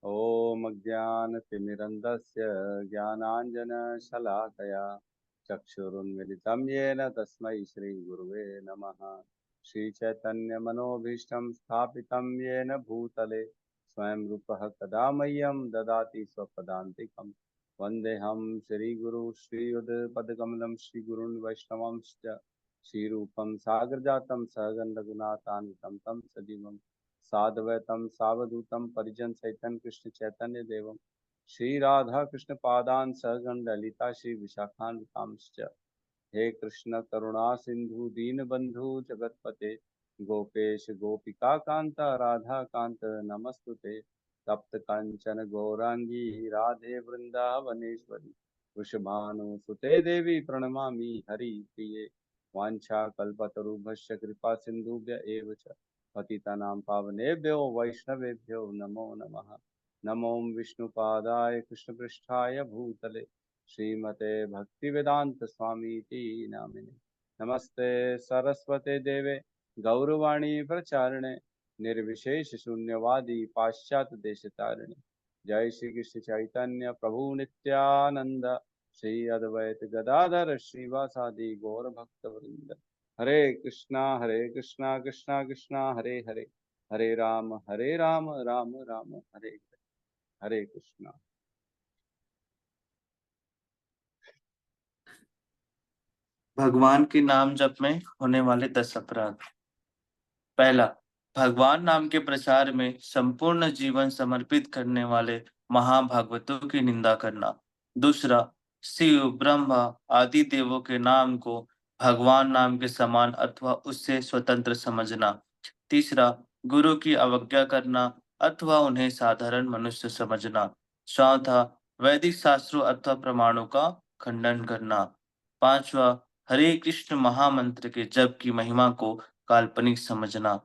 ॐ अज्ञानतिमिरन्धस्य ज्ञानाञ्जनशलाकया चक्षुरुन्मिलितं येन तस्मै श्रीगुरुवे नमः। श्रीचैतन्यमनोभीष्टं स्थापितं येन भूतले स्वयं रूपः कदा मह्यं ददाति स्वपदान्तिकं। वन्देऽहं श्रीगुरु श्रीयुतपदकमलं श्रीगुरून् वैष्णवांश्च श्रीरूपं सागरजातं सहगण रघुनाथान्वितं तं सजीवं साद्वैतम सावधूतम परिजन सहितन कृष्ण चैतन्य देवम श्री राधा कृष्ण पादान सहगण ललिता श्री विशाखान्वितांश्च। हे कृष्ण करुणा सिंधु दीन बंधु जगतपते गोपेश गोपिका कांता राधा कांत नमस्तुते। तप्त कंचन गौरांगी राधे वृंदावनेश्वरी वृषभानुसुते देवी प्रणमामि हरि प्रिये। वाञ्छा कल्पतरुभ्यश्च कृपा सिन्धुभ्य एव च पतितानां पावनेभ्यो वैष्णवेभ्यो नमो नमः। नमो विष्णुपादाय कृष्णपृष्ठाय भूतले श्रीमते भक्तिवेदांत स्वामीति नामिने। नमस्ते सरस्वते देवे गौरवाणी प्रचारिणे निर्विशेष शून्यवादी पाश्चात्य देशतारिणे। जय श्री कृष्ण चैतन्य प्रभु नित्यानंद श्री अद्वैत गदाधर श्रीवासादि गौर भक्त वृंद। हरे कृष्णा कृष्णा कृष्णा हरे हरे हरे राम राम राम हरे हरे। हरे कृष्णा। भगवान के नाम जप में होने वाले 10 अपराध। पहला, भगवान नाम के प्रचार में संपूर्ण जीवन समर्पित करने वाले महाभागवतों की निंदा करना। दूसरा, शिव ब्रह्मा आदि देवों के नाम को भगवान नाम के समान अथवा उससे स्वतंत्र समझना। तीसरा, गुरु की अवज्ञा करना अथवा उन्हें साधारण मनुष्य समझना। चौथा, वैदिक शास्त्रों अथवा प्रमाणों का खंडन करना। पांचवा, हरे कृष्ण महामंत्र के जप की महिमा को काल्पनिक समझना।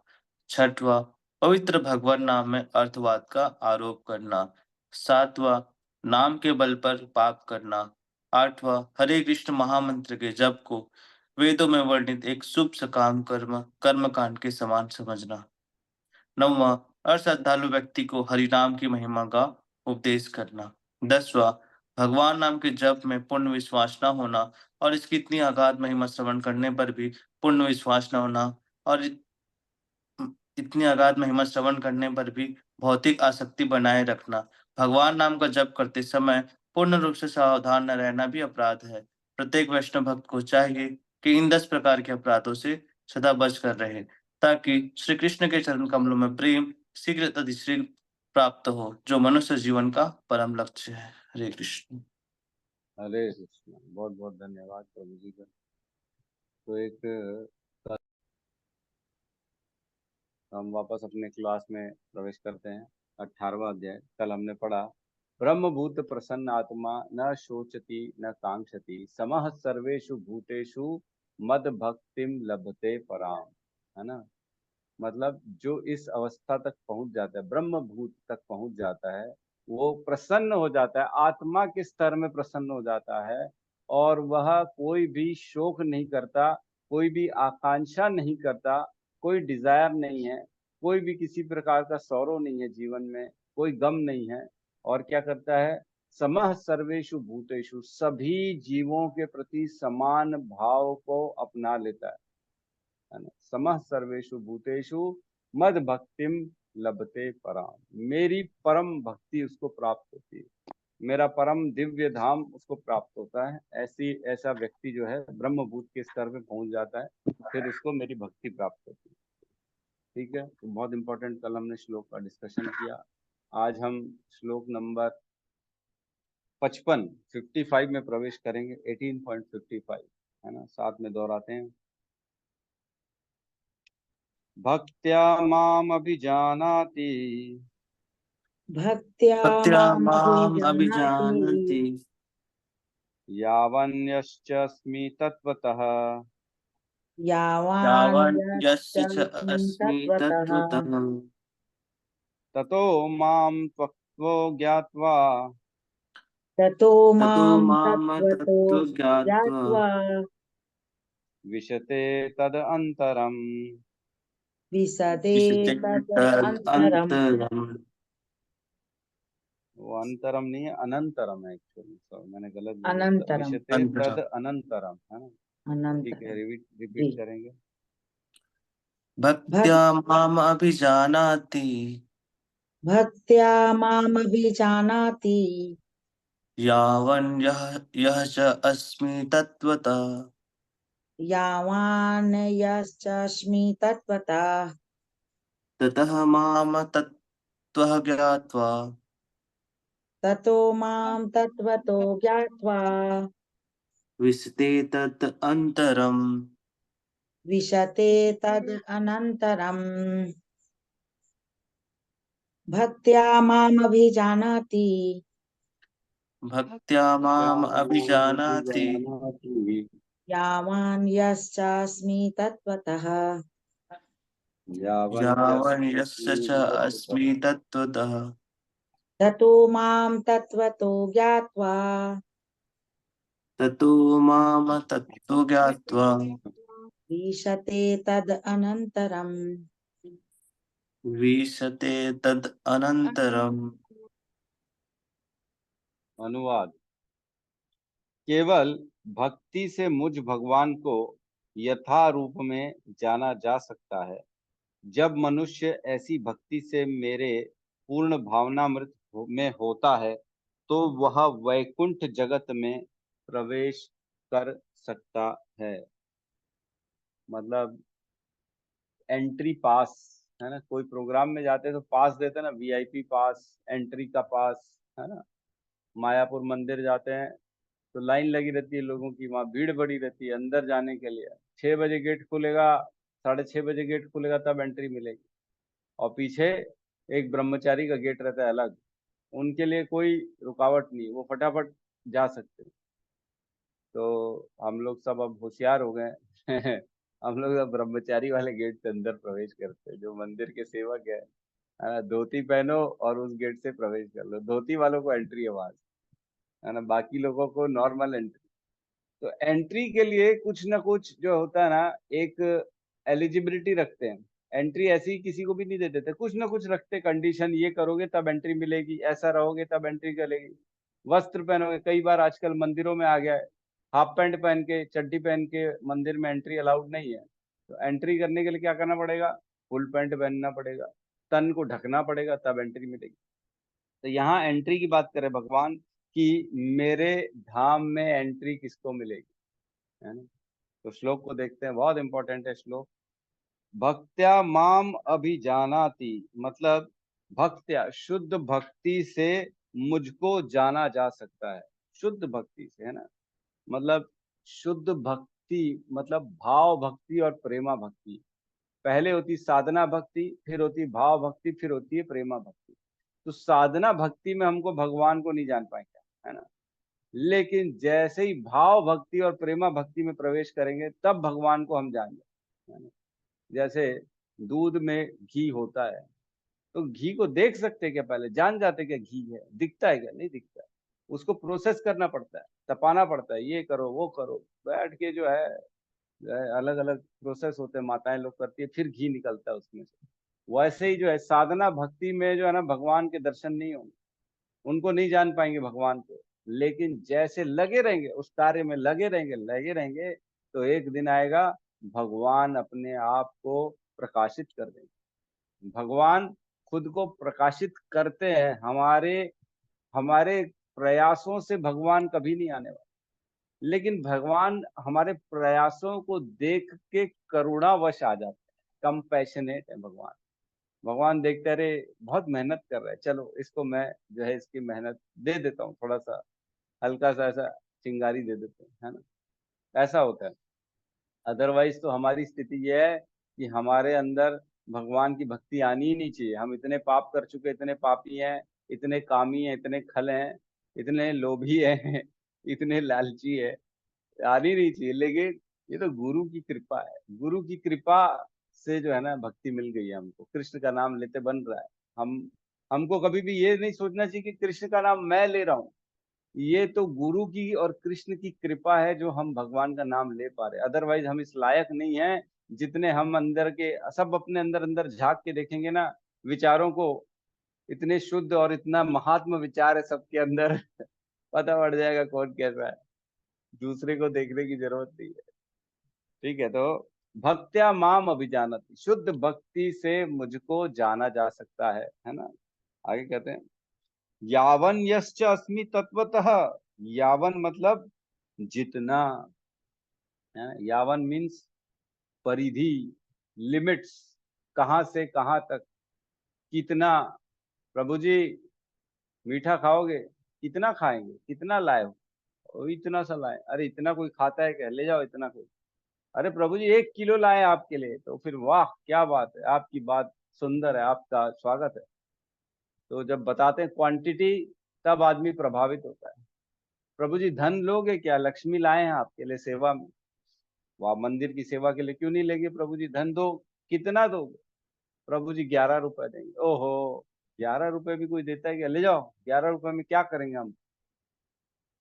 छठवां, पवित्र भगवान नाम में अर्थवाद का आरोप करना। सातवां, नाम के बल पर पाप करना। आठवां, हरे कृष्ण महामंत्र के जप को वेदों में वर्णित एक शुभ सकाम कर्मकांड के समान समझना। नौवां, अश्रद्धालु व्यक्ति को हरिनाम की महिमा का उपदेश करना। 10वां, भगवान नाम के जप में पूर्ण विश्वास न होना और इसकी इतनी अगाध महिमा श्रवण करने पर भी पूर्ण विश्वास न होना और इतनी अगाध महिमा श्रवण करने पर भी भौतिक आसक्ति बनाए रखना। भगवान नाम का जप करते समय पूर्ण रूप से सावधान न रहना भी अपराध है। प्रत्येक वैष्णव भक्त को चाहिए कि इन 10 प्रकार के अपराधों से सदा बच कर रहे, ताकि श्री कृष्ण के चरण कमलों में प्रेम शीघ्र तदिशीघ्र प्राप्त हो, जो मनुष्य जीवन का परम लक्ष्य है। हरे कृष्ण। हरे कृष्ण। बहुत बहुत धन्यवाद प्रभु जी का। तो एक हम वापस अपने क्लास में प्रवेश करते हैं। 18वां अध्याय। कल हमने पढ़ा, ब्रह्मभूत प्रसन्न आत्मा न शोचति न कांक्षति समः सर्वेषु भूतेषु मद भक्तिम लभते पराम। है ना। मतलब जो इस अवस्था तक पहुंच जाता है, ब्रह्म भूत तक पहुंच जाता है, वो प्रसन्न हो जाता है, आत्मा के स्तर में प्रसन्न हो जाता है और वह कोई भी शोक नहीं करता, कोई भी आकांक्षा नहीं करता, कोई डिजायर नहीं है, कोई भी किसी प्रकार का सौरो नहीं है जीवन में, कोई गम नहीं है। और क्या करता है, समः सर्वेषु भूतेषु, सभी जीवों के प्रति समान भाव को अपना लेता है ना। समः सर्वेषु भूतेषु मद भक्तिम लभते पराम। मेरी परम भक्ति उसको प्राप्त होती है, मेरा परम दिव्य धाम उसको प्राप्त होता है। ऐसा व्यक्ति जो है ब्रह्मभूत के स्तर पे पहुंच जाता है, फिर उसको मेरी भक्ति प्राप्त होती है। ठीक है। तो बहुत इंपॉर्टेंट कल हमने श्लोक का डिस्कशन किया। आज हम श्लोक नंबर 55 में प्रवेश करेंगे। 18.55 है ना, साथ में दोहराते हैं। भक्त्या मामभिजानाति भक्त्या माम भक्त्यामभिजानाति अभिजानन्ति यावन्यश्चास्मि तत्त्वतः यावन् यस्य च यावान्यश्चास्मि अस्मि तत्त्वतः तत्त्वतः ततो मां त्वक्त्वो ज्ञात्वा ततो ततो मां माम तत्त्वतो तत्त्व ज्ञात्वा ज्ञात्वा विशते तदन्तरम्। विशदे विशते तदन्तरम्। तदन्तरम्। वो अंतरम नहीं है, अनंतरम है एक्चुअली, सॉरी मैंने गलत बोल दिया, अनंतरम, विशते अंतरम। तद अनंतरम, है ना? ठीक है, अनंतरम। रिपीट जी। करेंगे। भक्त्या भक् माम अभिजानाति भक्त्या मामभिजानाति यावन् यः यः च अस्मि तत्त्वतः यावान् यश्चास्मि तत्त्वतः ततः माम तत्त्वः ज्ञात्वा ततो मां तत्त्वतो ज्ञात्वा विशते तत् अन्तरम्। विशते तद् अनन्तरम्। भक्त्या मामभिजानाति भक्त्या माम अभिजानाति यावान् यश्चास्मि तत्त्वतः यावन् यस्य च अस्मि तत्त्वतः ततो मां तत्त्वतो ज्ञात्वा ततो माम तत्त्वतो ज्ञात्वा ईशते तद् अनन्तरम्। विशते तद् अनन्तरम्। अनुवाद। केवल भक्ति से मुझ भगवान को यथा रूप में जाना जा सकता है। जब मनुष्य ऐसी भक्ति से मेरे पूर्ण भावनामृत में होता है तो वह वैकुंठ जगत में प्रवेश कर सकता है। मतलब एंट्री पास, है ना? कोई प्रोग्राम में जाते हैं तो पास देते हैं ना, वीआईपी पास, एंट्री का पास, है ना? मायापुर मंदिर जाते हैं तो लाइन लगी रहती है लोगों की, वहाँ भीड़ बड़ी रहती है अंदर जाने के लिए। 6 बजे गेट खुलेगा, 6:30 बजे गेट खुलेगा, तब एंट्री मिलेगी। और पीछे एक ब्रह्मचारी का गेट रहता है अलग, उनके लिए कोई रुकावट नहीं, वो फटाफट जा सकते हैं। तो हम लोग सब अब होशियार हो गए हम लोग अब ब्रह्मचारी वाले गेट से अंदर प्रवेश करते हैं। जो मंदिर के सेवक है ना, धोती पहनो और उस गेट से प्रवेश कर लो, धोती वालों को एंट्री है वहां से, है ना? बाकी लोगों को नॉर्मल एंट्री। तो एंट्री के लिए कुछ ना कुछ जो होता है ना, एक एलिजिबिलिटी रखते हैं। एंट्री ऐसी किसी को भी नहीं दे देते, कुछ ना कुछ रखते कंडीशन, ये करोगे तब एंट्री मिलेगी, ऐसा रहोगे तब एंट्री चलेगी। वस्त्र पहनोगे, कई बार आजकल मंदिरों में आ गया है हाफ पैंट पहन के, चड्डी पहन के मंदिर में एंट्री अलाउड नहीं है। तो एंट्री करने के लिए क्या करना पड़ेगा? फुल पैंट पहनना पड़ेगा, तन को ढकना पड़ेगा, तब एंट्री मिलेगी। तो यहाँ एंट्री की बात करें भगवान कि मेरे धाम में एंट्री किसको मिलेगी, है ना? तो श्लोक को देखते हैं, बहुत इंपॉर्टेंट है श्लोक। भक्त्या माम अभिजानाति, मतलब भक्त्या शुद्ध भक्ति से मुझको जाना जा सकता है। शुद्ध भक्ति से, है ना? मतलब शुद्ध भक्ति मतलब भाव भक्ति और प्रेमा भक्ति। पहले होती साधना भक्ति, फिर होती भाव भक्ति, फिर होती है प्रेमा भक्ति। तो साधना भक्ति में हमको भगवान को नहीं जान पाएंगे, है ना? लेकिन जैसे ही भाव भक्ति और प्रेमा भक्ति में प्रवेश करेंगे तब भगवान को हम जानेंगे, है ना? जैसे दूध में घी होता है, तो घी को देख सकते हैं क्या? पहले जान जाते क्या घी है? दिखता है क्या? नहीं दिखता है। उसको प्रोसेस करना पड़ता है, तपाना पड़ता है, ये करो वो करो, बैठ के जो है अलग अलग प्रोसेस होते हैं, माताएं लोग करती है, फिर घी निकलता है उसमें से। वैसे ही जो है साधना भक्ति में जो है ना, भगवान के दर्शन नहीं होंगे, उनको नहीं जान पाएंगे भगवान को। लेकिन जैसे लगे रहेंगे उस कार्य में, लगे रहेंगे तो एक दिन आएगा भगवान अपने आप को प्रकाशित कर देंगे। भगवान खुद को प्रकाशित करते हैं, हमारे हमारे प्रयासों से भगवान कभी नहीं आने वाले। लेकिन भगवान हमारे प्रयासों को देख के करुणावश आ जाते हैं, कंपैशनेट है भगवान। भगवान देखते रहे बहुत मेहनत कर रहा है, चलो इसको मैं जो है इसकी मेहनत दे देता हूँ, थोड़ा सा हल्का सा ऐसा चिंगारी दे देते हैं, है ना? ऐसा होता है। अदरवाइज तो हमारी स्थिति ये है कि हमारे अंदर भगवान की भक्ति आनी ही नहीं चाहिए। हम इतने पाप कर चुके, इतने पापी हैं, इतने कामी हैं, इतने खल हैं, इतने लोभी हैं इतने लालची है, आनी नहीं चाहिए। लेकिन ये तो गुरु की कृपा है, गुरु की कृपा से जो है ना भक्ति मिल गई है हमको, कृष्ण का नाम लेते बन रहा है। हम हमको कभी भी ये नहीं सोचना चाहिए कि कृष्ण का नाम मैं ले रहा हूँ। ये तो गुरु की और कृष्ण की कृपा है जो हम भगवान का नाम ले पा रहे, अदरवाइज हम इस लायक नहीं है। जितने हम अंदर के सब अपने अंदर अंदर झांक के देखेंगे ना विचारों को, इतने शुद्ध और इतना महात्मा विचार है सबके अंदर। पता पड़ जाएगा कौन कैसा है, दूसरे को देखने की जरूरत नहीं है। ठीक है, तो भक्त्या माम अभिजानति, शुद्ध भक्ति से मुझको जाना जा सकता है ना। आगे कहते हैं यावन यश्च अस्मि तत्वतः, यावन मतलब जितना, है ना? यावन मीन्स परिधि, लिमिट्स, कहां से कहां तक, कितना। प्रभु जी मीठा खाओगे, कितना खाएंगे, कितना लाए हो? ओ, इतना सा लाए। अरे इतना कोई खाता है क्या, ले जाओ इतना कोई। अरे प्रभु जी 1 किलो लाए आपके लिए, तो फिर वाह क्या बात है, आपकी बात सुंदर है, आपका स्वागत है। तो जब बताते हैं क्वांटिटी, तब आदमी प्रभावित होता है। प्रभु जी धन लोगे क्या, लक्ष्मी लाए हैं आपके लिए सेवा में, वह मंदिर की सेवा के लिए क्यों नहीं लेंगे? प्रभु जी धन दो, कितना दोगे? प्रभु जी 11 रुपए देंगे। ओहो, 11 रुपए भी कोई देता है क्या? ले जाओ, 11 रुपए में क्या करेंगे हम?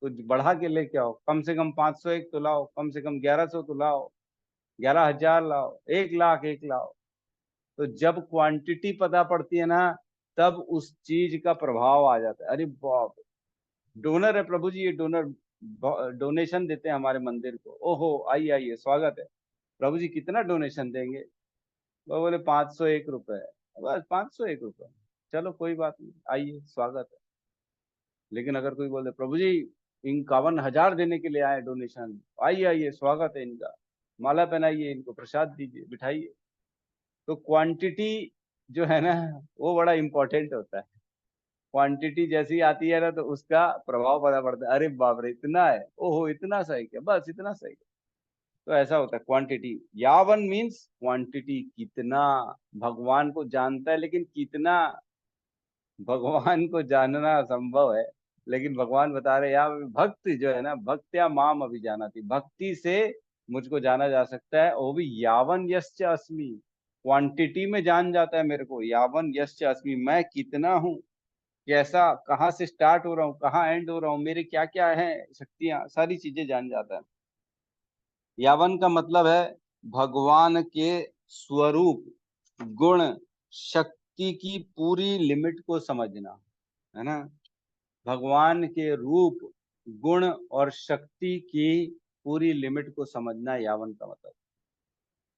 कुछ बढ़ा के लेके आओ, कम से कम 501 तो लाओ, कम से कम 1100 तो लाओ, 11,000 लाओ, 1 लाख, 1 लाख। तो जब क्वांटिटी पता पड़ती है ना, तब उस चीज का प्रभाव आ जाता है। अरे बाप, डोनर है प्रभु जी, ये डोनर डोनेशन देते हैं हमारे मंदिर को। ओहो, आइए आइए, स्वागत है। प्रभु जी कितना डोनेशन देंगे? वो बोले 501 रुपए। बस 501 रुपए, चलो कोई बात नहीं, आइए स्वागत है। लेकिन अगर कोई बोले प्रभु जी 51,000 देने के लिए आए डोनेशन, आइए आइए, स्वागत है इनका, माला पहनाइए इनको, प्रसाद दीजिए, बिठाइए। तो क्वांटिटी जो है ना, वो बड़ा इंपॉर्टेंट होता है। क्वांटिटी जैसी आती है ना, तो उसका प्रभाव पता पड़ता है। अरे बाप रे, इतना है, ओहो इतना सही क्या, बस इतना सही। तो ऐसा होता है क्वांटिटी। यावन मीन्स क्वांटिटी, कितना। भगवान को जानता है, लेकिन कितना? भगवान को जानना असंभव है, लेकिन भगवान बता रहे यहाँ भक्त जो है ना, भक्त्या माम अभी जाना थी, भक्ति से मुझको जाना जा सकता है, वो भी यावन यश्च अस्मि, क्वांटिटी में जान जाता है मेरे को। यावन यश्च अस्मि, मैं कितना हूँ, कैसा, कहाँ से स्टार्ट हो रहा हूँ, कहाँ एंड हो रहा हूँ, मेरे क्या क्या है शक्तियां, सारी चीजें जान जाता है। यावन का मतलब है भगवान के स्वरूप, गुण, शक्ति की पूरी लिमिट को समझना, है ना। भगवान के रूप, गुण और शक्ति की पूरी लिमिट को समझना यावन का मतलब।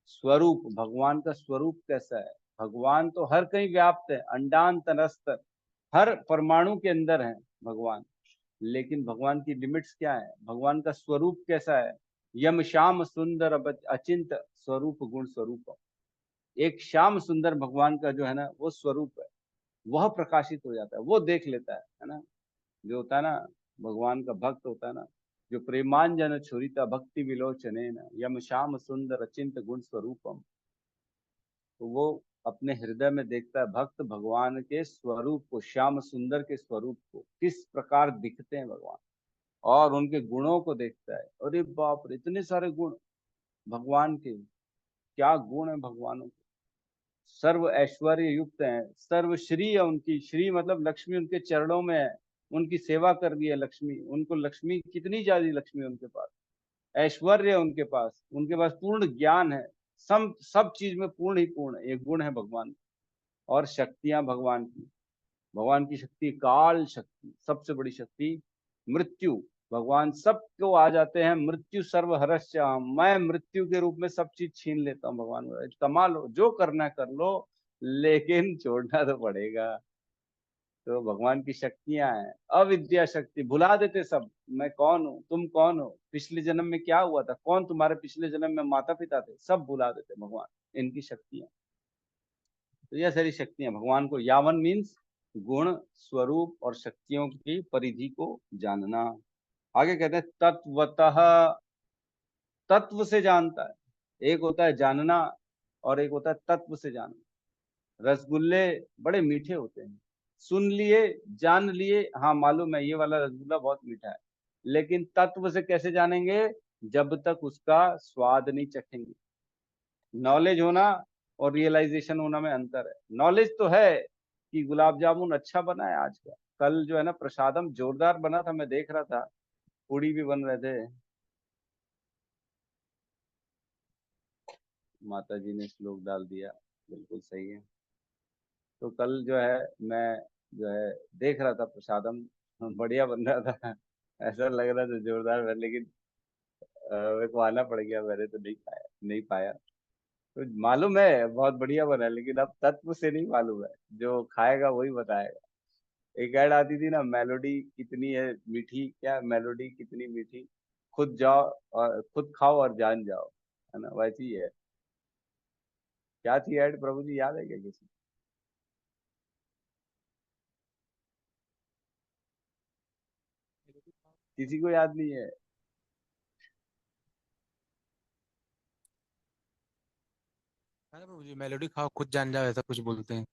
स्वरूप, भगवान का स्वरूप कैसा है? भगवान तो हर कहीं व्याप्त है, अंडांतरस्तर, हर परमाणु के अंदर है भगवान। लेकिन भगवान की लिमिट्स क्या है? भगवान का स्वरूप कैसा है? यम श्याम सुंदर अचिंत स्वरूप गुण स्वरूप। एक श्याम सुंदर भगवान का जो है ना, वो स्वरूप है, वह प्रकाशित हो जाता है, वो देख लेता है ना। जो होता है ना, भगवान का भक्त होता है ना, जो प्रेमांजन छुरिता भक्ति विलोचने न यम श्याम सुंदर अचिंत गुण स्वरूपम, तो वो अपने हृदय में देखता है भक्त भगवान के स्वरूप को, श्याम सुंदर के स्वरूप को, किस प्रकार दिखते हैं भगवान, और उनके गुणों को देखता है। अरे बाप रे, इतने सारे गुण भगवान के, क्या गुण है भगवानों के। सर्व ऐश्वर्य युक्त है, सर्व श्री है उनकी, श्री मतलब लक्ष्मी उनके चरणों में है, उनकी सेवा कर रही है लक्ष्मी, उनको लक्ष्मी, कितनी ज्यादा लक्ष्मी उनके पास, ऐश्वर्य है उनके पास पूर्ण ज्ञान है, सब चीज में पूर्ण ही पूर्ण है, एक गुण है भगवान। और शक्तियां भगवान की शक्ति काल शक्ति, सबसे बड़ी शक्ति मृत्यु। भगवान सबको आ जाते हैं, मृत्यु सर्वहरस्य, मैं मृत्यु के रूप में सब चीज छीन लेता हूँ। भगवान कमाल लो, जो करना है कर लो, लेकिन छोड़ना तो पड़ेगा। तो भगवान की शक्तियां हैं, अविद्या शक्ति, भुला देते सब, मैं कौन हूँ, तुम कौन हो, पिछले जन्म में क्या हुआ था, कौन तुम्हारे पिछले जन्म में माता पिता थे, सब भुला देते भगवान, इनकी शक्तियां। तो यह सारी शक्तियां भगवान को, यावन मीन्स गुण, स्वरूप और शक्तियों की परिधि को जानना। आगे कहते हैं तत्वतः, तत्व से जानता है। एक होता है जानना, और एक होता है तत्व से जानना। रसगुल्ले बड़े मीठे होते हैं, सुन लिए, जान लिए, हाँ मालूम है ये वाला रसगुल्ला बहुत मीठा है, लेकिन तत्व से कैसे जानेंगे? जब तक उसका स्वाद नहीं चखेंगे। नॉलेज होना और रियलाइजेशन होना में अंतर है। नॉलेज तो है कि गुलाब जामुन अच्छा बना है आज का, कल जो है ना प्रसादम जोरदार बना था, मैं देख रहा था, पूड़ी भी बन रहे थे, माता जी ने श्लोक डाल दिया, बिल्कुल सही है। तो कल जो है मैं जो है देख रहा था प्रसादम, बढ़िया बन रहा था। ऐसा लग रहा था जोरदार बन, लेकिन मेरे को आना पड़ गया, मैंने तो नहीं पाया। तो मालूम है बहुत बढ़िया बना है, लेकिन अब तत्व से नहीं मालूम है, जो खाएगा वही बताएगा। एक ऐड आती थी ना, मेलोडी कितनी है मीठी, क्या मेलोडी कितनी मीठी, खुद जाओ और खुद खाओ और जान जाओ, है ना, वैसी ही है। क्या थी ऐड प्रभु जी, याद है क्या किसी? किसी को याद नहीं है? हाँ प्रभु जी, मेलोडी खाओ खुद जान जाओ, ऐसा कुछ बोलते हैं।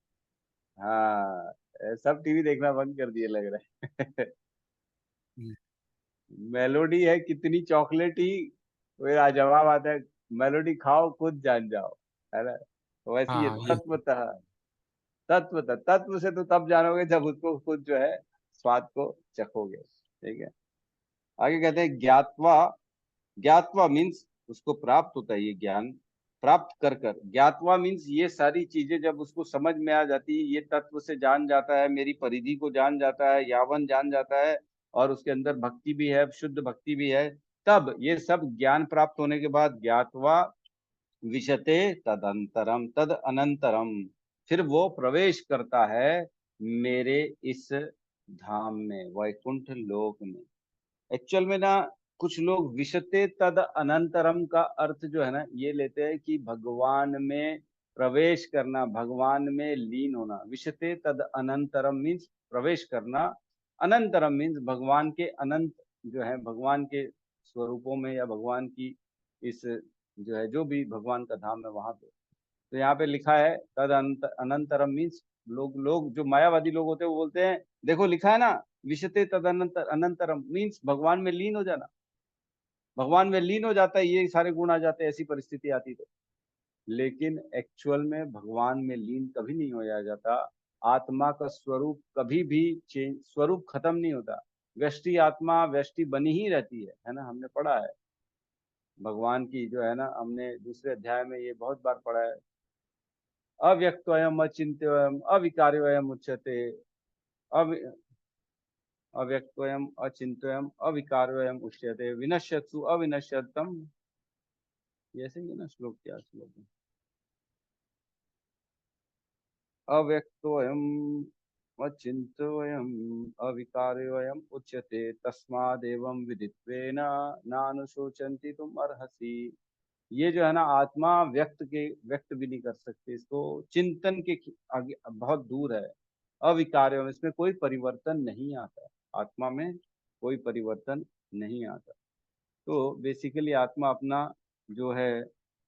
हाँ, सब टीवी देखना बंद कर दिए लग रहा है। हम्म। मेलोडी है कितनी चॉकलेटी, मेरा जवाब आता है, मेलोडी खाओ खुद जान जाओ, है ना। तो वैसी हाँ ये हाँ, ये तत्व से तो तब जानोगे जब उसको खुद जो है स्वाद को चखोगे, ठीक है। आगे कहते हैं ज्ञातवा। ज्ञातवा मीन्स उसको प्राप्त होता है ये ज्ञान, प्राप्त कर कर। ज्ञातवा मीन्स ये सारी चीजें जब उसको समझ में आ जाती है, ये तत्व से जान जाता है, मेरी परिधि को जान जाता है, यावन जान जाता है, और उसके अंदर भक्ति भी है, शुद्ध भक्ति भी है। तब ये सब ज्ञान प्राप्त होने के बाद ज्ञातवा विशते तदंतरम तद अनंतरम, फिर वो प्रवेश करता है मेरे इस धाम में, वैकुंठ लोक में। एक्चुअल में ना, कुछ लोग विशते तद अनंतरम का अर्थ जो है ना ये लेते हैं कि भगवान में प्रवेश करना, भगवान में लीन होना। विशते तद अनंतरम मीन्स प्रवेश करना, अनंतरम मीन्स भगवान के अनंत जो है, भगवान के स्वरूपों में, या भगवान की इस जो है, जो भी भगवान का धाम है वहां पे। तो यहाँ पे लिखा है तद अनंतरम मीन्स, लोग लोग जो मायावादी लोग होते हैं वो बोलते हैं, देखो लिखा है ना विशते तद अनंतरम मीन्स भगवान में लीन हो जाना, भगवान में लीन हो जाता है, ये सारे गुण आ जाते हैं, ऐसी परिस्थिति आती तो। लेकिन एक्चुअल में भगवान में लीन कभी नहीं हो जाता। आत्मा का स्वरूप कभी भी चेंज, स्वरूप खत्म नहीं होता। व्यष्टि आत्मा व्यष्टि बनी ही रहती है ना, हमने पढ़ा है भगवान की जो है ना, हमने दूसरे अध्याय में ये बहुत बार पढ़ा है। अव्यक्तोयम अचिंत्योयम अविकार्योयम उच्यते। अव अव्यक्तोयम अचिंत्योयम अविकार्योयम उच्यते विनश्यत्सु अविनश्यतम। ये ऐसे ही है ना श्लोक, क्या श्लोक है? अव्यक्तोयम अचिंत्योयम अविकार्योयम उच्यते तस्मादेवं विदित्वेन नानुशोचन्ति तुम अर्हसि। ये जो है ना, आत्मा व्यक्त भी नहीं कर सकते, इसको चिंतन के आगे बहुत दूर है। अविकार्य, इसमें कोई परिवर्तन नहीं आता, आत्मा में कोई परिवर्तन नहीं आता। तो बेसिकली आत्मा अपना जो है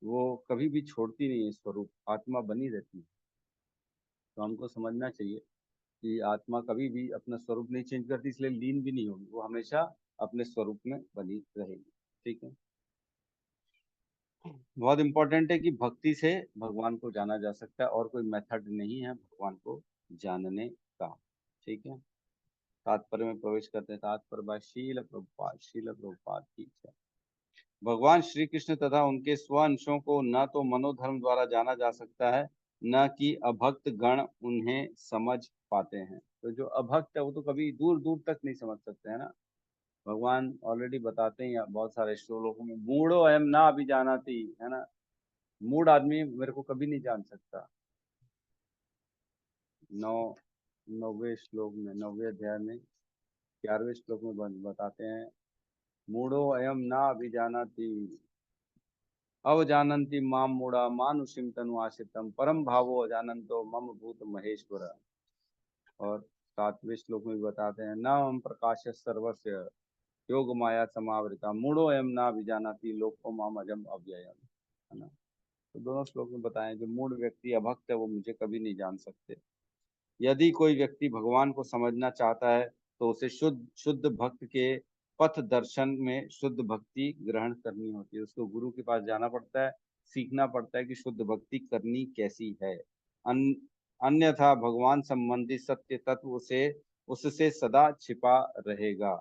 वो कभी भी छोड़ती नहीं है, स्वरूप आत्मा बनी रहती है। तो हमको समझना चाहिए कि आत्मा कभी भी अपना स्वरूप नहीं चेंज करती, इसलिए लीन भी नहीं होगी, वो हमेशा अपने स्वरूप में बनी रहेगी, ठीक है। बहुत इंपॉर्टेंट है कि भक्ति से भगवान को जाना जा सकता है, और कोई मेथड नहीं है भगवान को जानने का, ठीक है। तात्पर्य में प्रवेश करते हैं। तात्पर्य बाय शील प्रभुपाद की इच्छा। भगवान श्री कृष्ण तथा उनके स्व अंशों को न तो मनोधर्म द्वारा जाना जा सकता है, न कि अभक्त गण उन्हें समझ पाते हैं। तो जो अभक्त है वो तो कभी दूर दूर तक नहीं समझ सकते, है ना। भगवान ऑलरेडी बताते हैं बहुत सारे श्लोकों में, मूढ़ो अयम ना अभिजानाति, है ना। मूड आदमी मेरे को कभी नहीं जान सकता। 9वें श्लोक में, 9वें अध्याय में 11वें श्लोक में बताते हैं, मूढ़ो अयम ना अभिजानाति अवजानन्ति माम मूढ़ा मानुषिम तनु आश्रितम परम भावो अजानन्तो मम भूत महेश्वर। और 7वें श्लोक में भी बताते हैं, न मम प्रकाश सर्वस्य योग माया समावृता मूढ़ो अयम ना अभिजानाति लोको माम अजम अव्ययम, है ना। तो दोनों श्लोक में बताएं, जो मूढ़ व्यक्ति अभक्त है वो मुझे कभी नहीं जान सकते। यदि कोई व्यक्ति भगवान को समझना चाहता है तो उसे शुद्ध शुद्ध भक्त के पथ दर्शन में शुद्ध भक्ति ग्रहण करनी होती है। उसको गुरु के पास जाना पड़ता है, सीखना पड़ता है कि शुद्ध भक्ति करनी कैसी है। अन्यथा भगवान संबंधी सत्य तत्व उसे उससे सदा छिपा रहेगा।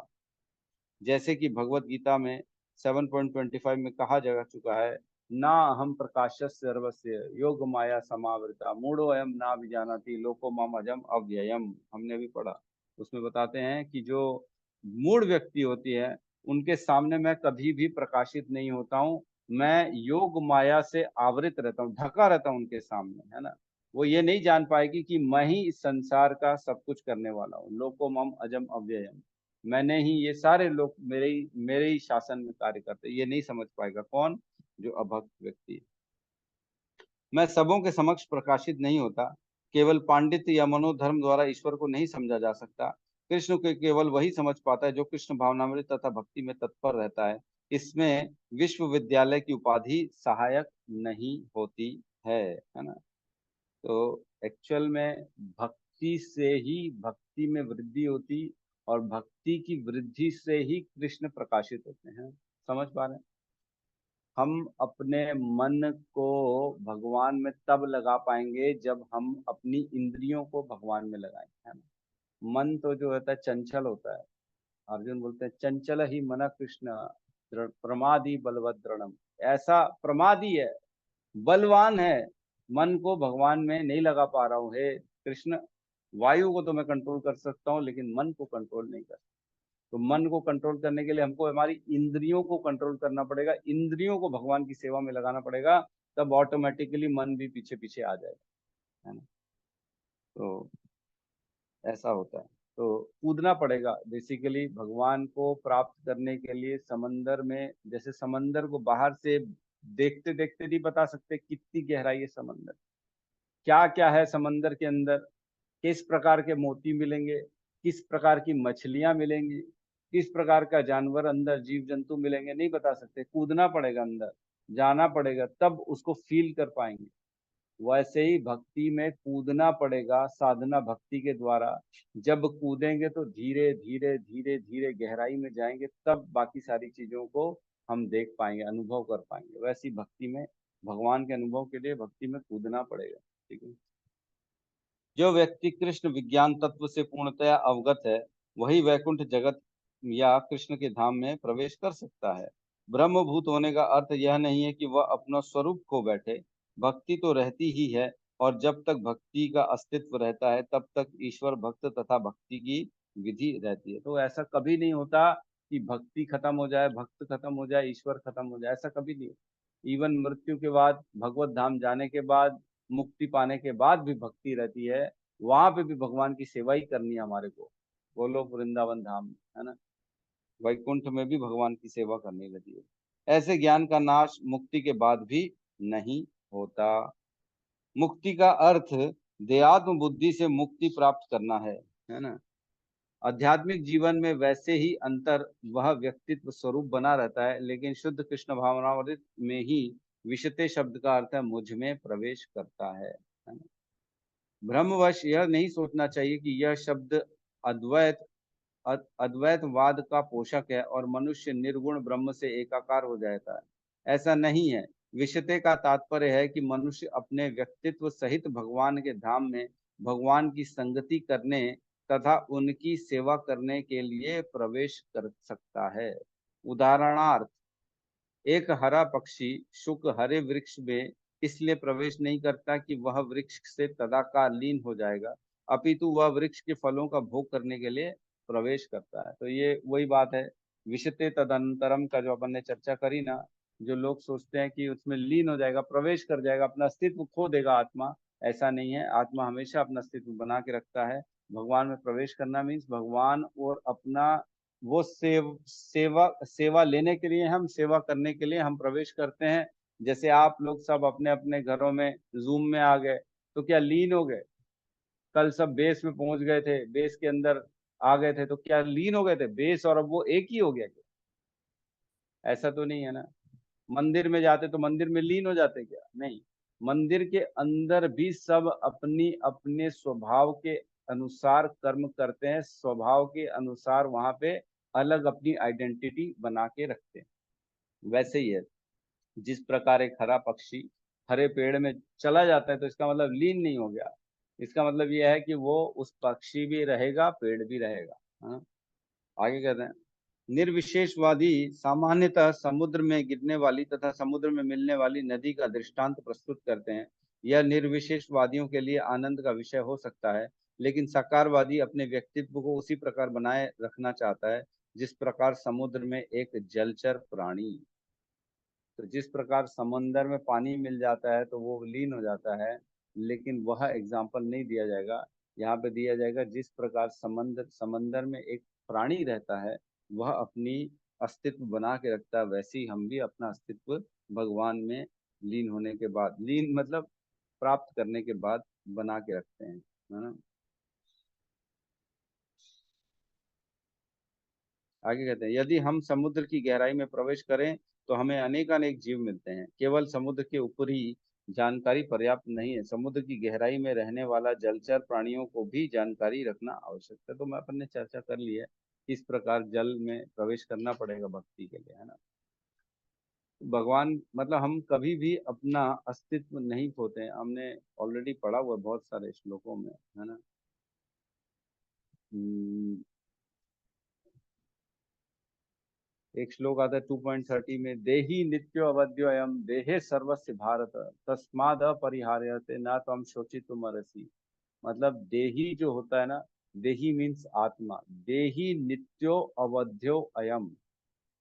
जैसे कि भगवत गीता में 7.25 में कहा जा चुका है, ना हम प्रकाशस्य सर्वस्य योग माया समावृता मूढ़ो अयम ना विजानाति लोको माम अजम अव्ययम, हमने भी पढ़ा। उसमें बताते हैं कि जो मूढ़ व्यक्ति होती है उनके सामने मैं कभी भी प्रकाशित नहीं होता हूँ, मैं योग माया से आवृत रहता हूँ, ढका रहता हूँ उनके सामने, है ना। वो ये नहीं जान पाएगी कि मैं ही इस संसार का सब कुछ करने वाला हूँ। लोको मम अजम अव्ययम, मैंने ही, ये सारे लोग मेरे ही शासन में कार्य करते, ये नहीं समझ पाएगा। कौन? जो अभक्त व्यक्ति है। मैं सबों के समक्ष प्रकाशित नहीं होता, केवल पांडित्य या मनोधर्म द्वारा ईश्वर को नहीं समझा जा सकता। कृष्ण को केवल वही समझ पाता है जो कृष्ण भावनामृत तथा भक्ति में तत्पर रहता है। इसमें विश्वविद्यालय की उपाधि सहायक नहीं होती है ना। तो एक्चुअल में भक्ति से ही भक्ति में वृद्धि होती, और भक्ति की वृद्धि से ही कृष्ण प्रकाशित होते हैं। समझ पा रहे हैं? हम अपने मन को भगवान में तब लगा पाएंगे जब हम अपनी इंद्रियों को भगवान में लगाएंगे, है ना। मन तो जो होता है चंचल होता है। अर्जुन बोलते हैं चंचल ही मन कृष्ण प्रमादी बलवत दृढ़म, ऐसा प्रमादी है, बलवान है, मन को भगवान में नहीं लगा पा रहा हूँ। हे कृष्ण, वायु को तो मैं कंट्रोल कर सकता हूँ लेकिन मन को कंट्रोल नहीं कर। तो मन को कंट्रोल करने के लिए हमको हमारी इंद्रियों को कंट्रोल करना पड़ेगा, इंद्रियों को भगवान की सेवा में लगाना पड़ेगा, तब ऑटोमेटिकली मन भी पीछे पीछे आ जाएगा, है ना। तो ऐसा होता है। तो कूदना पड़ेगा बेसिकली भगवान को प्राप्त करने के लिए। समंदर में, जैसे समंदर को बाहर से देखते देखते नहीं बता सकते कितनी गहराई है समंदर, क्या क्या है समंदर के अंदर, किस प्रकार के मोती मिलेंगे, किस प्रकार की मछलियां मिलेंगी, किस प्रकार का जानवर अंदर जीव जंतु मिलेंगे, नहीं बता सकते। कूदना पड़ेगा, अंदर जाना पड़ेगा, तब उसको फील कर पाएंगे। वैसे ही भक्ति में कूदना पड़ेगा, साधना भक्ति के द्वारा। जब कूदेंगे तो धीरे धीरे धीरे धीरे गहराई में जाएंगे, तब बाकी सारी चीजों को हम देख पाएंगे, अनुभव कर पाएंगे। वैसी भक्ति में, भगवान के अनुभव के लिए भक्ति में कूदना पड़ेगा। ठीक है। जो व्यक्ति कृष्ण विज्ञान तत्व से पूर्णतया अवगत है, वही वैकुंठ जगत या कृष्ण के धाम में प्रवेश कर सकता है। ब्रह्मभूत होने का अर्थ यह नहीं है कि वह अपना स्वरूप खो बैठे। भक्ति तो रहती ही है, और जब तक भक्ति का अस्तित्व रहता है तब तक ईश्वर भक्त तथा भक्ति की विधि रहती है। तो ऐसा कभी नहीं होता कि भक्ति खत्म हो जाए, भक्त खत्म हो जाए, ईश्वर खत्म हो जाए, ऐसा कभी नहीं। इवन मृत्यु के बाद, भगवत धाम जाने के बाद, मुक्ति पाने के बाद भी भक्ति रहती है। वहां पे भी भगवान की सेवा ही करनी है हमारे को। बोलो वृंदावन धाम में, है ना। वैकुंठ में भी भगवान की सेवा करनी रहती है। ऐसे ज्ञान का नाश मुक्ति के बाद भी नहीं होता। मुक्ति का अर्थ देहात्म बुद्धि से मुक्ति प्राप्त करना है ना। आध्यात्मिक जीवन में वैसे ही अंतर वह व्यक्तित्व स्वरूप बना रहता है, लेकिन शुद्ध कृष्ण भावनामृत में ही विशते शब्द का अर्थ है मुझ में प्रवेश करता है ना। भ्रमवश यह नहीं सोचना चाहिए कि यह शब्द अद्वैत अद्वैतवाद का पोषक है और मनुष्य निर्गुण ब्रह्म से एकाकार हो जाता है। ऐसा नहीं है। विशते का तात्पर्य है कि मनुष्य अपने व्यक्तित्व सहित भगवान के धाम में भगवान की संगति करने तथा उनकी सेवा करने के लिए प्रवेश कर सकता है। उदाहरणार्थ, एक हरा पक्षी शुक हरे वृक्ष में इसलिए प्रवेश नहीं करता कि वह वृक्ष से तदाकार लीन हो जाएगा, अपितु वह वृक्ष के फलों का भोग करने के लिए प्रवेश करता है। तो ये वही बात है, विशते तदंतरम का जो अपन ने चर्चा करी ना। जो लोग सोचते हैं कि उसमें लीन हो जाएगा, प्रवेश कर जाएगा, अपना अस्तित्व खो देगा आत्मा, ऐसा नहीं है। आत्मा हमेशा अपना अस्तित्व बना के रखता है। भगवान में प्रवेश करना मीन्स भगवान और अपना वो सेवा लेने के लिए, हम सेवा करने के लिए हम प्रवेश करते हैं। जैसे आप लोग सब अपने अपने घरों में जूम में आ गए, तो क्या लीन हो गए? कल सब बेस में पहुंच गए थे, बेस के अंदर आ गए थे, तो क्या लीन हो गए थे? बेस और अब वो एक ही हो गया क्या? ऐसा तो नहीं है ना। मंदिर में जाते तो मंदिर में लीन हो जाते क्या? नहीं। मंदिर के अंदर भी सब अपनी अपने स्वभाव के अनुसार कर्म करते हैं, स्वभाव के अनुसार वहां पे अलग अपनी आइडेंटिटी बना के रखते हैं। वैसे ही है, जिस प्रकार एक हरा पक्षी हरे पेड़ में चला जाता है तो इसका मतलब लीन नहीं हो गया। इसका मतलब यह है कि वो उस पक्षी भी रहेगा, पेड़ भी रहेगा। हाँ, आगे कहते हैं, निर्विशेषवादी सामान्यतः समुद्र में गिरने वाली तथा समुद्र में मिलने वाली नदी का दृष्टांत प्रस्तुत करते हैं। यह निर्विशेषवादियों के लिए आनंद का विषय हो सकता है, लेकिन साकारवादी अपने व्यक्तित्व को उसी प्रकार बनाए रखना चाहता है जिस प्रकार समुद्र में एक जलचर प्राणी। तो जिस प्रकार समंदर में पानी मिल जाता है तो वो लीन हो जाता है, लेकिन वह एग्जाम्पल नहीं दिया जाएगा। यहाँ पे दिया जाएगा जिस प्रकार समंदर में एक प्राणी रहता है, वह अपनी अस्तित्व बना के रखता है, वैसे ही हम भी अपना अस्तित्व भगवान में लीन होने के बाद, लीन मतलब प्राप्त करने के बाद बना के रखते हैं, है ना। आगे कहते हैं, यदि हम समुद्र की गहराई में प्रवेश करें तो हमें अनेक अनेक जीव मिलते हैं। केवल समुद्र के ऊपरी जानकारी पर्याप्त नहीं है, समुद्र की गहराई में रहने वाला जलचर प्राणियों को भी जानकारी रखना आवश्यक है। तो मैं अपन ने चर्चा कर ली है किस प्रकार जल में प्रवेश करना पड़ेगा भक्ति के लिए, है ना। भगवान मतलब हम कभी भी अपना अस्तित्व नहीं खोते हैं, हमने ऑलरेडी पढ़ा हुआ बहुत सारे श्लोकों में, है ना। एक श्लोक आता है 2.30 में, देही नित्यो अवध्यो अयम देहे सर्वस्य भारत तस्माद अपरिहार्यते न तम शोचितुम अर्हसि। मतलब देही जो होता है ना, देही मीन्स आत्मा, देही नित्यो अवध्यो अयम,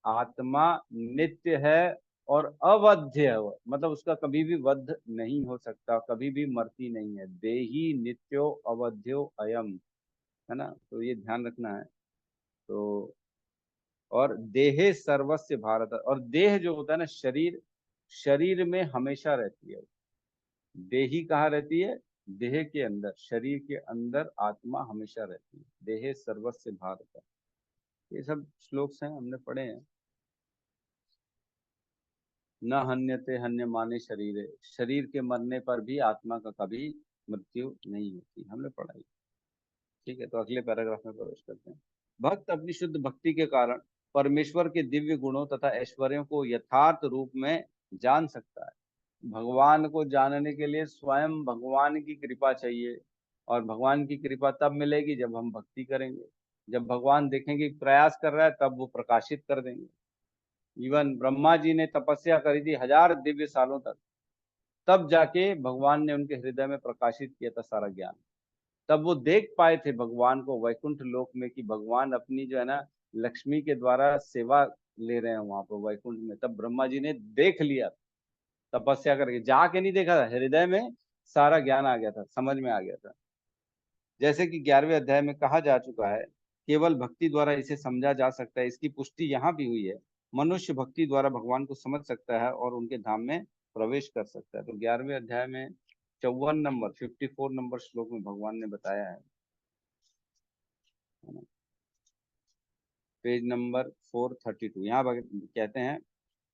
आत्मा नित्य है और अवध्य है, मतलब उसका कभी भी वध नहीं हो सकता, कभी भी मरती नहीं है। देही नित्यो अवध्यो अयम, है ना, तो ये ध्यान रखना है। तो और देहे सर्वस्य भारत, और देह जो होता है ना, शरीर, शरीर में हमेशा रहती है। देही कहाँ रहती है? देह के अंदर, शरीर के अंदर आत्मा हमेशा रहती है। देहे सर्वस्य भारत, ये सब श्लोक्स हैं, हमने पढ़े हैं। न हन्यते हन्य माने शरीर, शरीर के मरने पर भी आत्मा का कभी मृत्यु नहीं होती, हमने पढ़ाई। ठीक है, तो अगले पैराग्राफ में प्रवेश करते हैं। भक्त अपनी शुद्ध भक्ति के कारण परमेश्वर के दिव्य गुणों तथा ऐश्वर्यों को यथार्थ रूप में जान सकता है। भगवान को जानने के लिए स्वयं भगवान की कृपा चाहिए, और भगवान की कृपा तब मिलेगी जब हम भक्ति करेंगे। जब भगवान देखेंगे कि प्रयास कर रहा है, तब वो प्रकाशित कर देंगे। इवन ब्रह्मा जी ने तपस्या करी थी 1000 दिव्य सालों तक, तब जाके भगवान ने उनके हृदय में प्रकाशित किया था सारा ज्ञान। तब वो देख पाए थे भगवान को वैकुंठ लोक में, कि भगवान अपनी जो है ना लक्ष्मी के द्वारा सेवा ले रहे हैं वहां पर वैकुंठ में। तब ब्रह्मा जी ने देख लिया, तपस्या करके, जाके नहीं देखा था, हृदय में सारा ज्ञान आ गया था, समझ में आ गया था। जैसे कि 11वें अध्याय में कहा जा चुका है, केवल भक्ति द्वारा इसे समझा जा सकता है। इसकी पुष्टि यहाँ भी हुई है, मनुष्य भक्ति द्वारा भगवान को समझ सकता है और उनके धाम में प्रवेश कर सकता है। तो 11वें अध्याय में 54 नंबर श्लोक में भगवान ने बताया है ना? पेज नंबर 432, यहाँ कहते हैं,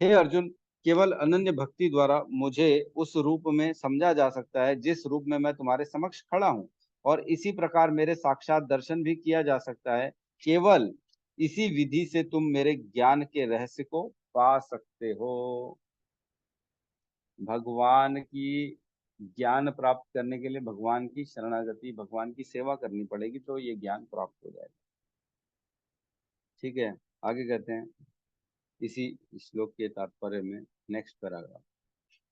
हे अर्जुन, केवल अनन्य भक्ति द्वारा मुझे उस रूप में समझा जा सकता है जिस रूप में मैं तुम्हारे समक्ष खड़ा हूँ, और इसी प्रकार मेरे साक्षात दर्शन भी किया जा सकता है। केवल इसी विधि से तुम मेरे ज्ञान के रहस्य को पा सकते हो। भगवान की ज्ञान प्राप्त करने के लिए भगवान की शरणागति, भगवान की सेवा करनी पड़ेगी, तो ये ज्ञान प्राप्त हो जाएगा। ठीक है, आगे कहते हैं इसी श्लोक के तात्पर्य में, नेक्स्ट पैराग्राफ।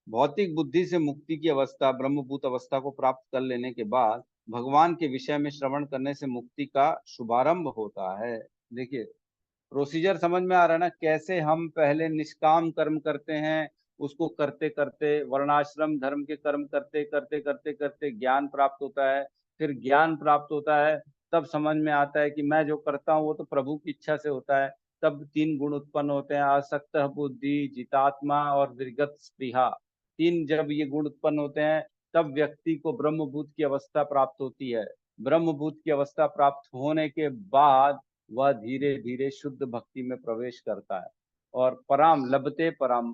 भौतिक बुद्धि से मुक्ति की अवस्था, ब्रह्मभूत अवस्था को प्राप्त कर लेने के बाद भगवान के विषय में श्रवण करने से मुक्ति का शुभारंभ होता है। देखिए प्रोसीजर समझ में आ रहा है ना, कैसे हम पहले निष्काम कर्म करते हैं, उसको करते करते वर्णाश्रम धर्म के कर्म करते करते करते करते ज्ञान प्राप्त होता है। फिर ज्ञान प्राप्त होता है, तब समझ में आता है कि मैं जो करता हूँ वो तो प्रभु की इच्छा से होता है। तब 3 गुण उत्पन्न होते हैं, आसक्त बुद्धि, जितात्मा और विगत स्पृहा। 3 जब ये गुण उत्पन्न होते हैं, तब व्यक्ति को ब्रह्मभूत की अवस्था प्राप्त होती है। ब्रह्मभूत की अवस्था प्राप्त होने के बाद वह धीरे धीरे शुद्ध भक्ति में प्रवेश करता है, और पराम लभते पराम,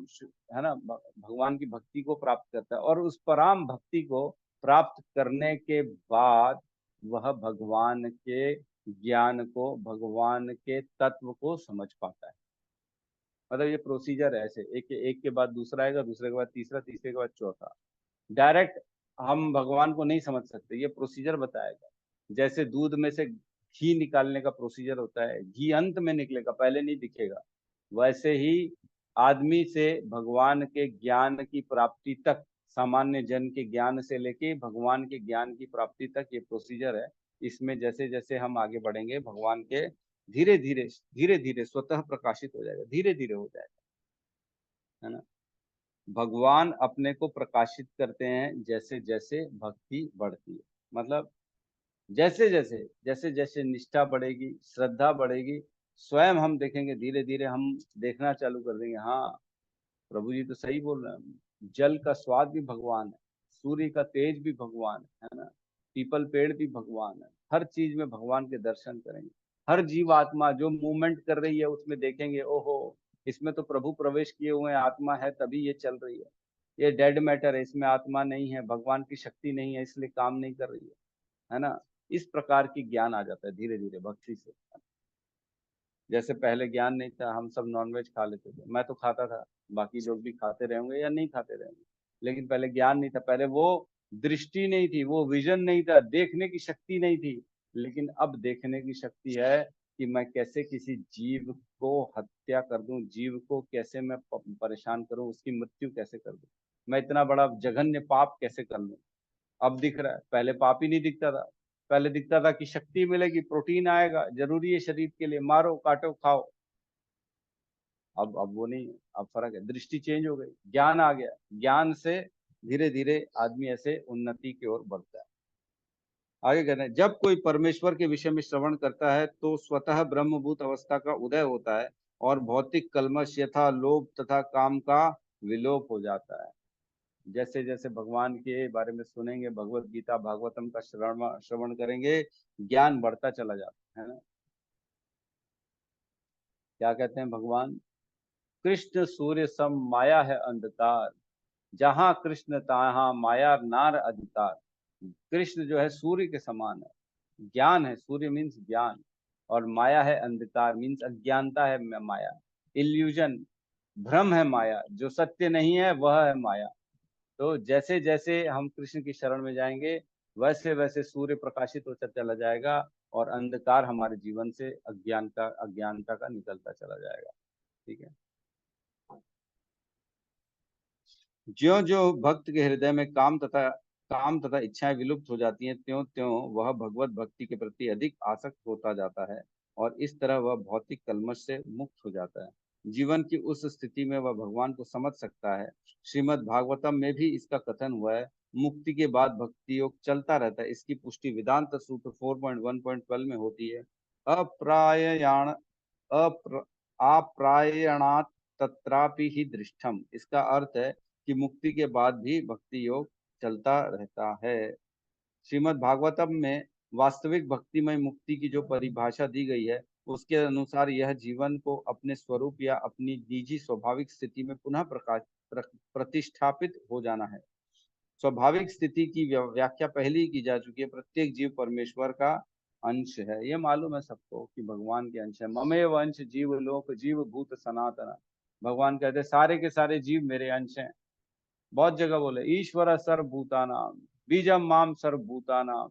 है ना, भगवान की भक्ति को प्राप्त करता है। और उस पराम भक्ति को प्राप्त करने के बाद वह भगवान के ज्ञान को, भगवान के तत्व को समझ पाता है। मतलब ये प्रोसीजर है, ऐसे एक के बाद दूसरा आएगा, दूसरे के बाद तीसरा, तीसरे के बाद चौथा। डायरेक्ट हम भगवान को नहीं समझ सकते, ये प्रोसीजर बताएगा। जैसे दूध में से घी निकालने का प्रोसीजर होता है, घी अंत में निकलेगा, पहले नहीं दिखेगा। वैसे ही आदमी से भगवान के ज्ञान की प्राप्ति तक, सामान्य जन के ज्ञान से लेके भगवान के ज्ञान की प्राप्ति तक ये प्रोसीजर है। इसमें जैसे जैसे हम आगे बढ़ेंगे, भगवान के धीरे धीरे स्वतः प्रकाशित हो जाएगा, धीरे धीरे हो जाएगा, है ना। भगवान अपने को प्रकाशित करते हैं जैसे जैसे भक्ति बढ़ती है। मतलब जैसे जैसे निष्ठा बढ़ेगी, श्रद्धा बढ़ेगी, स्वयं हम देखेंगे, धीरे धीरे हम देखना चालू कर देंगे, हाँ प्रभु जी तो सही बोल रहे हैं, जल का स्वाद भी भगवान है, सूर्य का तेज भी भगवान है ना, पीपल पेड़ भी भगवान है। हर चीज में भगवान के दर्शन करेंगे। हर जीव आत्मा जो मूवमेंट कर रही है उसमें देखेंगे, ओहो इसमें तो प्रभु प्रवेश किए हुए हैं, आत्मा है तभी ये चल रही है, ये डेड मैटर है, इसमें आत्मा नहीं है, भगवान की शक्ति नहीं है, इसलिए काम नहीं कर रही है ना। इस प्रकार की ज्ञान आ जाता है धीरे धीरे भक्ति से। जैसे पहले ज्ञान नहीं था, हम सब नॉनवेज खा लेते थे, मैं तो खाता था, बाकी लोग भी खाते रहेंगे या नहीं खाते रहेंगे, लेकिन पहले ज्ञान नहीं था, पहले वो दृष्टि नहीं थी, वो विजन नहीं था, देखने की शक्ति नहीं थी। लेकिन अब देखने की शक्ति है कि मैं कैसे किसी जीव को हत्या कर दूं, जीव को कैसे मैं परेशान करूं, उसकी मृत्यु कैसे कर दूं, मैं इतना बड़ा जघन्य पाप कैसे कर लूं। अब दिख रहा है, पहले पाप ही नहीं दिखता था। पहले दिखता था कि शक्ति मिलेगी, प्रोटीन आएगा, जरूरी है शरीर के लिए, मारो काटो खाओ। अब वो नहीं है, अब फर्क है, दृष्टि चेंज हो गई, ज्ञान आ गया, ज्ञान से धीरे धीरे आदमी ऐसे उन्नति की ओर बढ़ता है। आगे कहते हैं, जब कोई परमेश्वर के विषय में श्रवण करता है तो स्वतः ब्रह्मभूत अवस्था का उदय होता है और भौतिक कल्मश यथा लोभ तथा काम का विलोप हो जाता है। जैसे जैसे भगवान के बारे में सुनेंगे, भगवत गीता भागवतम का श्रवण करेंगे, ज्ञान बढ़ता चला जाता है ना। क्या कहते हैं भगवान, कृष्ण सूर्य सम माया है अंधकार, जहां कृष्ण तहां माया नार अधिकार। कृष्ण जो है सूर्य के समान है, ज्ञान है, सूर्य मीन्स ज्ञान, और माया है अंधकार मीन्स अज्ञानता है, माया इल्यूजन, भ्रम है माया, जो सत्य नहीं है वह है माया। तो जैसे जैसे हम कृष्ण की शरण में जाएंगे, वैसे वैसे सूर्य प्रकाशित होता चला जाएगा और अंधकार हमारे जीवन से अज्ञानता का निकलता चला जाएगा। ठीक है। ज्यो ज्यो भक्त के हृदय में काम तथा इच्छाएं विलुप्त हो जाती हैं, त्यों त्यों वह भगवत भक्ति के प्रति अधिक आसक्त होता जाता है और इस तरह वह भौतिक कल्मश से मुक्त हो जाता है। जीवन की उस स्थिति में वह भगवान को समझ सकता है। श्रीमद् भागवतम में भी इसका कथन हुआ है, मुक्ति के बाद भक्ति योग चलता रहता है। इसकी पुष्टि वेदांत सूत्र 4.1.12 में होती है। अप्रायण अप्र अप्रायणात् तत्रापि ही दृष्टम। इसका अर्थ है कि मुक्ति के बाद भी भक्ति योग चलता रहता है। श्रीमद् भागवतम में वास्तविक भक्तिमय मुक्ति की जो परिभाषा दी गई है, उसके अनुसार यह जीवन को अपने स्वरूप या अपनी निजी स्वाभाविक स्थिति में पुनः प्रतिष्ठापित हो जाना है। स्वाभाविक स्थिति की व्याख्या पहले ही की जा चुकी है, प्रत्येक जीव परमेश्वर का अंश है। ये मालूम है सबको कि भगवान के अंश है। ममेव अंश जीव लोक जीव भूत सनातन। भगवान कहते हैं सारे के सारे जीव मेरे अंश हैं। बहुत जगह बोले ईश्वर सर्वभूतानाम बीजम माम सर्वभूतानाम।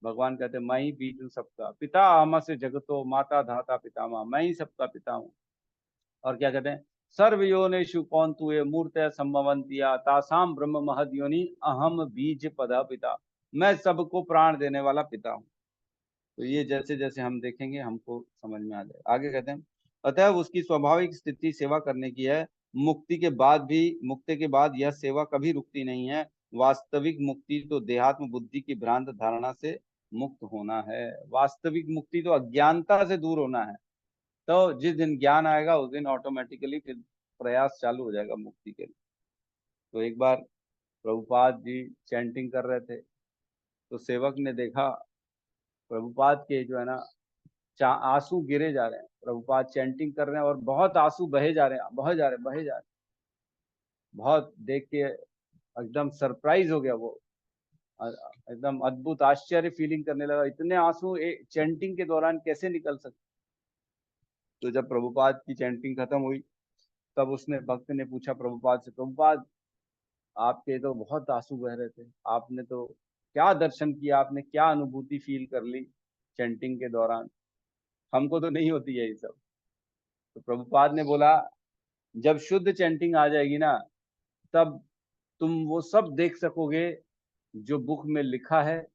भगवान कहते हैं मैं ही बीज हूँ सबका, पिता अहम से जगतो माता धाता पितामह, मैं ही सबका पिता हूँ। और क्या कहते हैं, सर्वयोनिषु कौंतुये मूर्तय संभवंतिया तासाम ब्रह्म महद योनि अहम बीज पदा पिता। मैं सबको प्राण देने वाला पिता हूँ। तो ये जैसे जैसे हम देखेंगे हमको समझ में आ जाए। आगे कहते हैं, अतः उसकी स्वाभाविक स्थिति सेवा करने की है। मुक्ति के बाद यह सेवा कभी रुकती नहीं है। वास्तविक मुक्ति तो देहात्म बुद्धि की भ्रांत धारणा से मुक्त होना है। वास्तविक मुक्ति तो अज्ञानता से दूर होना है। तो जिस दिन ज्ञान आएगा उस दिन ऑटोमेटिकली फिर प्रयास चालू हो जाएगा मुक्ति के लिए। तो एक बार प्रभुपाद जी चैंटिंग कर रहे थे, तो सेवक ने देखा प्रभुपाद के जो है ना आंसू गिरे जा रहे हैं, प्रभुपाद चैंटिंग कर रहे हैं और बहुत आंसू बहे जा रहे हैं, बहे जा रहे हैं। बहुत देख के एकदम सरप्राइज हो गया वो, एकदम अद्भुत आश्चर्य फीलिंग करने लगा, इतने आंसू चैंटिंग के दौरान कैसे निकल सकते। तो जब प्रभुपाद की चैंटिंग खत्म हुई तब उसने भक्त ने पूछा प्रभुपाद से, प्रभुपाद आपके तो बहुत आंसू बह रहे थे, आपने तो क्या दर्शन किया, आपने क्या अनुभूति फील कर ली। चैंटिंग के दौरान। हमको तो नहीं होती है ये सब। तो प्रभुपाद ने बोला जब शुद्ध चैंटिंग आ जाएगी ना, तब तुम वो सब देख सकोगे जो बुक में लिखा है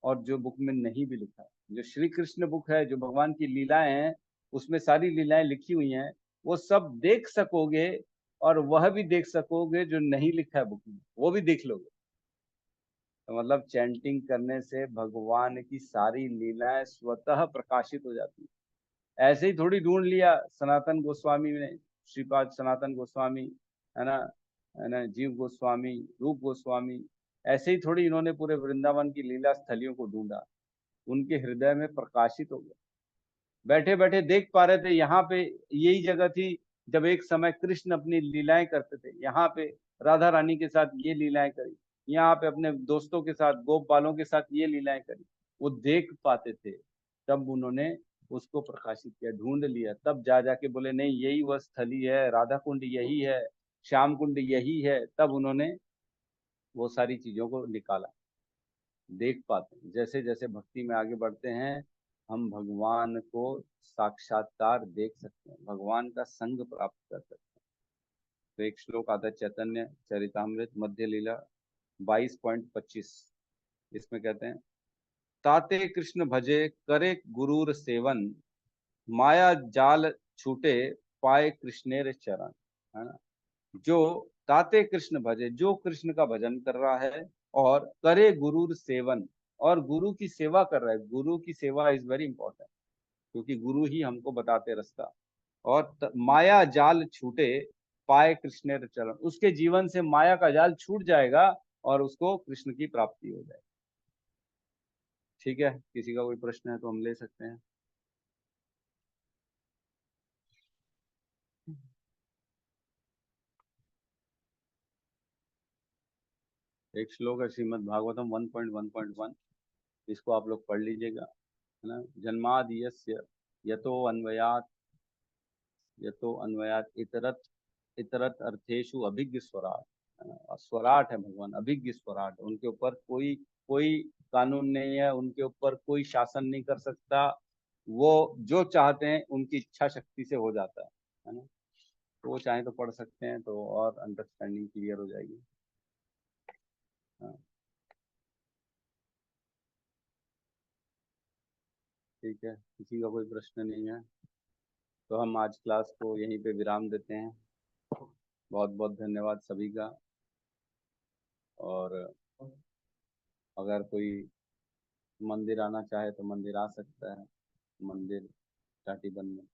और जो बुक में नहीं भी लिखा है। जो श्री कृष्ण बुक है, जो भगवान की लीलाएं हैं, उसमें सारी लीलाएं लिखी हुई हैं, वो सब देख सकोगे। और वह भी देख सकोगे जो नहीं लिखा है बुक में, वो भी देख लोगे। तो मतलब चैंटिंग करने से भगवान की सारी लीलाएं स्वतः प्रकाशित हो जाती है। ऐसे ही थोड़ी ढूंढ लिया सनातन गोस्वामी ने, श्रीपाद सनातन गोस्वामी, है ना, जीव गोस्वामी, रूप गोस्वामी, ऐसे ही थोड़ी इन्होंने पूरे वृंदावन की लीला स्थलियों को ढूंढा। उनके हृदय में प्रकाशित हो गया। बैठे बैठे देख पा रहे थे, यहाँ पे यही जगह थी जब एक समय कृष्ण अपनी लीलाएं करते थे। यहाँ पे राधा रानी के साथ ये लीलाएं करी, यहाँ पे अपने दोस्तों के साथ, गोप बालों के साथ ये लीलाएं करी। वो देख पाते थे, तब उन्होंने उसको प्रकाशित किया, ढूंढ लिया। तब जा जाके बोले नहीं, यही वह स्थली है, राधा कुंड यही है, श्याम कुंड यही है। तब उन्होंने वो सारी चीजों को निकाला। देख पाते हैं, जैसे जैसे भक्ति में आगे बढ़ते हैं, हम भगवान को साक्षात्कार देख सकते हैं, भगवान का संग प्राप्त कर सकते हैं। तो एक श्लोक आता है चैतन्य चरितामृत मध्य लीला 22.25। इसमें कहते हैं, ताते कृष्ण भजे करे गुरूर सेवन, माया जाल छूटे पाए कृष्णेर चरण। है ना, जो ताते कृष्ण भजे, जो कृष्ण का भजन कर रहा है और करे गुरुर सेवन, और गुरु की सेवा कर रहा है। गुरु की सेवा इज वेरी इंपॉर्टेंट, क्योंकि गुरु ही हमको बताते रास्ता। और माया जाल छूटे पाए कृष्ण चरण, उसके जीवन से माया का जाल छूट जाएगा और उसको कृष्ण की प्राप्ति हो जाएगी। ठीक है, किसी का कोई प्रश्न है तो हम ले सकते हैं। एक श्लोक है श्रीमद् भागवतम 1.1.1, इसको आप लोग पढ़ लीजिएगा, है ना। जन्मादियस्य यतो अन्वयात इतरत इतरत अर्थेषु अभिज्ञ स्वराट। स्वराट है भगवान, अभिज्ञ स्वराट। उनके ऊपर कोई कोई कानून नहीं है, उनके ऊपर कोई शासन नहीं कर सकता। वो जो चाहते हैं उनकी इच्छा शक्ति से हो जाता है ना। तो वो चाहे तो पढ़ सकते हैं, तो और अंडरस्टैंडिंग क्लियर हो जाएगी। हाँ, ठीक है, किसी का कोई प्रश्न नहीं है तो हम आज क्लास को यहीं पे विराम देते हैं। बहुत बहुत धन्यवाद सभी का। और अगर कोई मंदिर आना चाहे तो मंदिर आ सकता है, मंदिर टाटीबन में।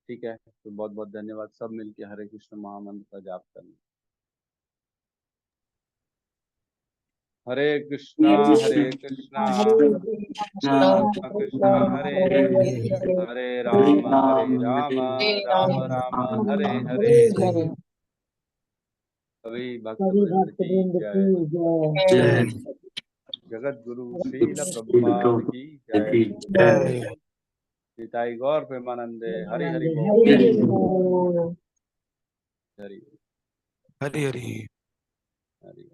ठीक है, तो बहुत बहुत धन्यवाद। सब मिलके हरे कृष्ण महामंत्र का जाप करना। हरे कृष्णा हरे कृष्णा कृष्णा कृष्णा हरे हरे, हरे राम राम राम हरे हरे। सभी भक्त वृंद की जय। जय जगत गुरु श्रील प्रभुपाद की जय। जय निताई गौर प्रेमानंदे हरि हरि बोल। हरि हरि हरि। हरि।